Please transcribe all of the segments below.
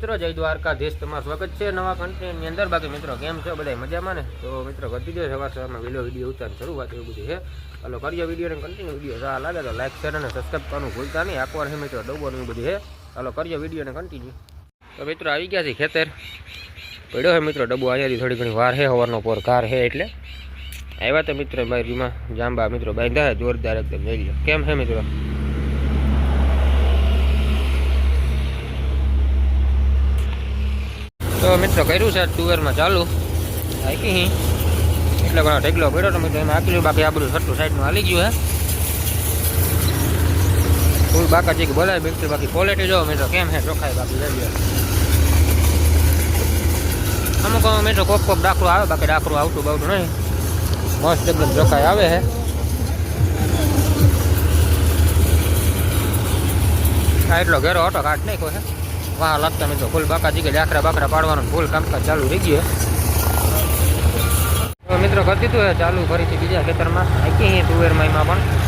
મિત્રો, જય દ્વારકાધીશ, તમારું સ્વાગત છે નવા કન્ટેન્ટની અંદર। બાકી મિત્રો કેમ છો બધા? મજામાં ને? તો મિત્રો કરી દીધો સવારમાં વિડીયો ઉતારવાની શરૂઆત, એવું બધું છે। હાલો કરીએ વિડીયોને કન્ટિન્યુ। વિડીયો સારા લાગે તો લાઈક શેર અને સબસ્ક્રાઈબ કરવાનું ભૂલતા નહીં। એકવાર છે મિત્રો ડબ્બોનું એવું બધું છે। હાલો કરીએ વિડીયોને કન્ટિન્યુ। તો મિત્રો આવી ગયા છે ખેતર, પડ્યો છે મિત્રો ડબ્બો। અહીંયાથી થોડી ઘણી વાર છે, સવારનો પોર કાર છે એટલે આવ્યા તો મિત્રો બારીમાં જાંબા મિત્રો બાંધ્યા છે જોરદાર એકદમ। જોઈ લો કેમ છે મિત્રો। તો મિત્રો કર્યું છે ટુવેરમાં ચાલુ હાકી એટલે ઘણો ઢેગલો પડ્યો તો મિત્રો એમાં આકલ્યું। બાકી આ બધું છઠ્ઠું સાઈડનું હાલી ગયું હે ફૂલ બાકાજી કે બોલાય બિલકુલ। બાકી ક્વોલિટી જો મિત્રો કેમ છે ચોખાય। બાકી લઈ અમુક મિત્રો કોક ડાકરું આવે, બાકી ડાકરું આવતું બાવતું નહીં, મસ્ત એકદમ ચોખાઈ આવે છે। આ એટલો ઘેરો ઓટો કાઢ નાખ્યો છે વાહ લાગતા મિત્રો ફૂલ બાકાજી કે આખરા બાખરા પાડવાનું ફૂલ કામકાજ ચાલુ રહી ગયું। તો મિત્રો કરી દીધું ચાલુ ફરીથી બીજા ખેતરમાં આખી તુવેરમાં એમાં પણ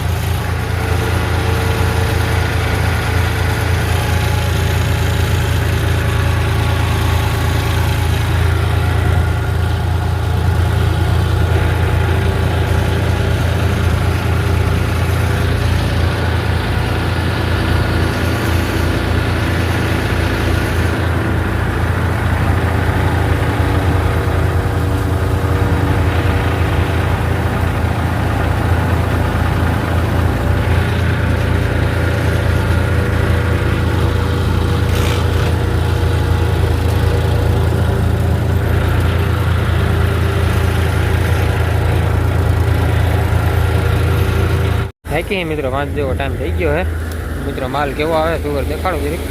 હાકી મિત્રો 5 જેવો ટાઈમ થઈ ગયો હે મિત્રો। માલ કેવો આવે તુવેર દેખાડો જરીક।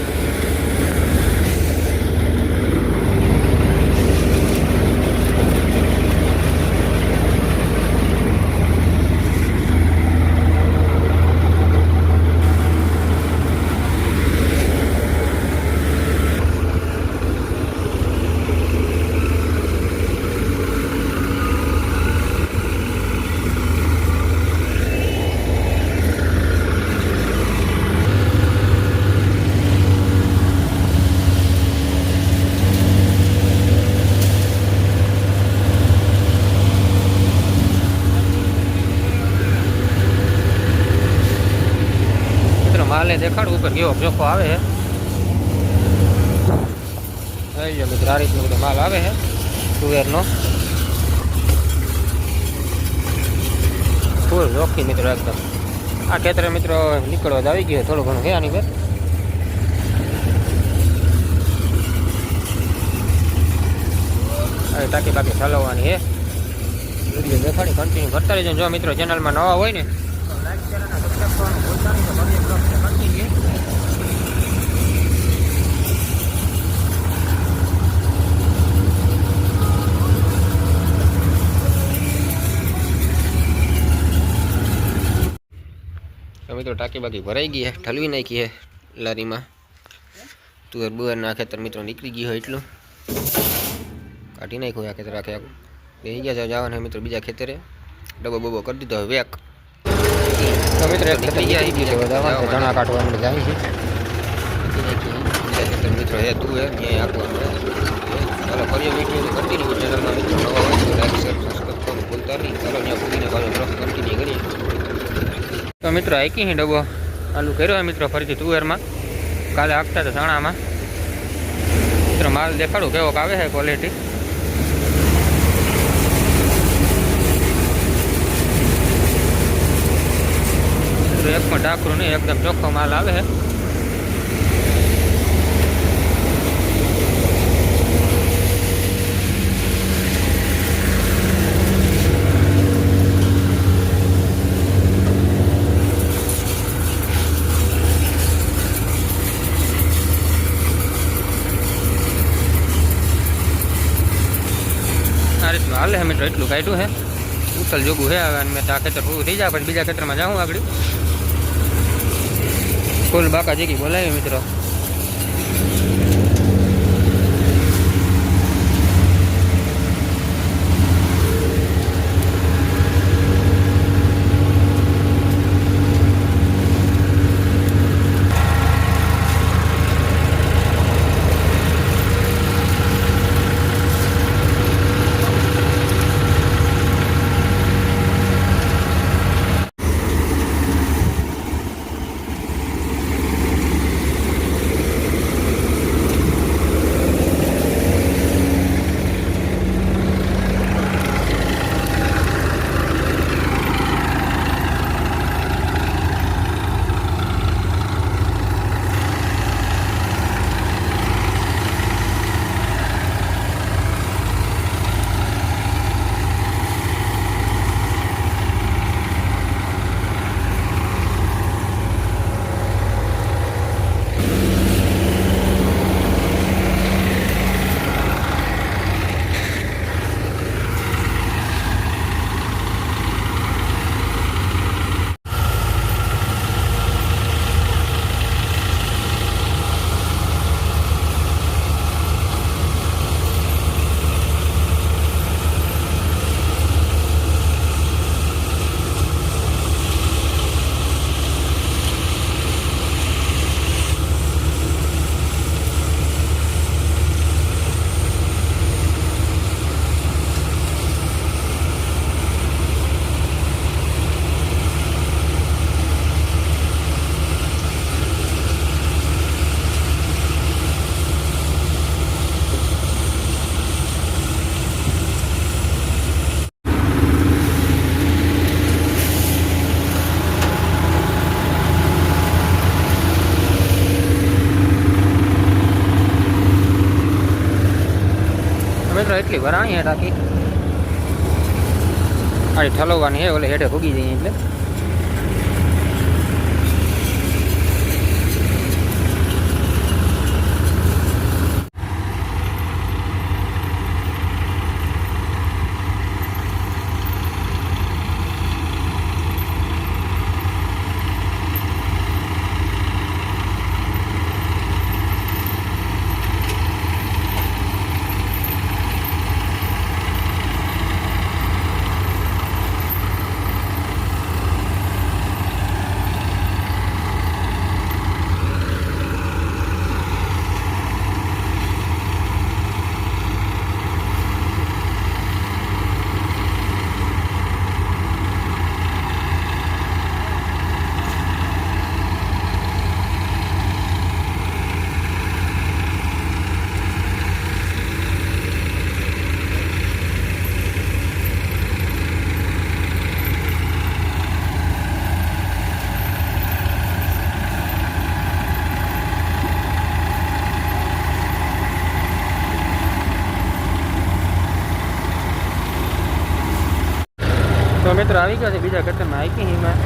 માલે દેખાડું ઉપર કેવો ચોખ્ખો આવે છે। જોઈ લો મિત્રો આ રીતનો બધો માલ આવે છે તુવેરનો ફૂલ ચોખ્ખી મિત્રો એકદમ। આ ખેતરે મિત્રો નીકળવા જ આવી ગયો થોડું ઘણું છે આની પર। હવે ટાંકી બાકી ચલાવવાની છે। વિડીયો દેખાડી કન્ટિન્યુ કરતા રહેજો। જો મિત્રો ચેનલમાં નવા હોય ને તો લાઈક શેર અને સબસ્ક્રાઈબ કરવાનું ભૂલતા નહીં। તો કરીએ બ્લોગ કન્ટિન્યુ। મિત્રો ટાંકી બાકી ભરાઈ ગઈ છે, ઠલવી નાખી છે લારીમાં। તુવેર બુવેરના ખેતર મિત્રો નીકળી ગયું હોય એટલું કાઢી નાખ્યું આ ખેતર આખે આખું। બેસી ગયા જવાના મિત્રો બીજા ખેતરે, ડબ્બો બબ્બો કરી દીધો હવે વેક। તો મિત્રો નીકળી ગયા ધણા કાઢવાનું જાય છે ખેતર મિત્રો હે તુવેર ત્યાં આપવાનું। ચાલો કરીએ વિડીયો કન્ટિન્યુ। ચેનલમાં મિત્રો નવા હોય તો લાઈક શેર સબસ્ક્રાઈબ કરવાનું ભૂલતા નહીં। ચાલો ત્યાં પૂરીને પાછો બ્લોગ કન્ટિન્યુ કરીએ। તો મિત્રો આકી ડબ્બો ચાલુ કર્યો મિત્રો ફરીથી તુવેરમાં। કાલે હાંકતા તો ચણામાં મિત્રો માલ દેખાડું કેવોક આવે છે ક્વોલિટી। એકમાં ડાકરું નહીં, એકદમ ચોખ્ખો માલ આવે છે। હાલે મિત્રો એટલું કાઢ્યું છે ઉથલ જોગું છે। હવે મેં આ ખેતર પૂરું થઈ જાય પછી બીજા ખેતરમાં જાઉં આગળ ફૂલ બાકાજી બોલાવી મિત્રો। એટલી ભરાણી હે ટાંકી આડી ઠલવવાની હે ઓલે હેઠે ભૂગી જઈએ એટલે તો મિત્રો આવી ગયા છે બીજા ખેતરમાં આઈકી હિમાં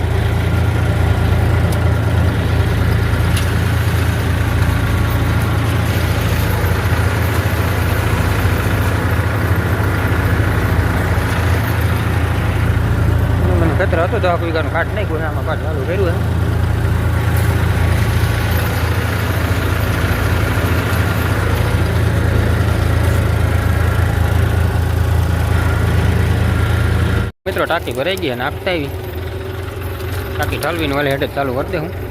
મને ખેતર હતું તો કોઈ ગાનું કાઢ નહીં કોઈ આમાં કાઢ ચાલુ કર્યું હે મિત્રો ટાંકી ભરાઈ ગઈ અને આપતા આવી ટાંકી ઠાલવીને વાલે હેઠે ચાલુ કરી દે હું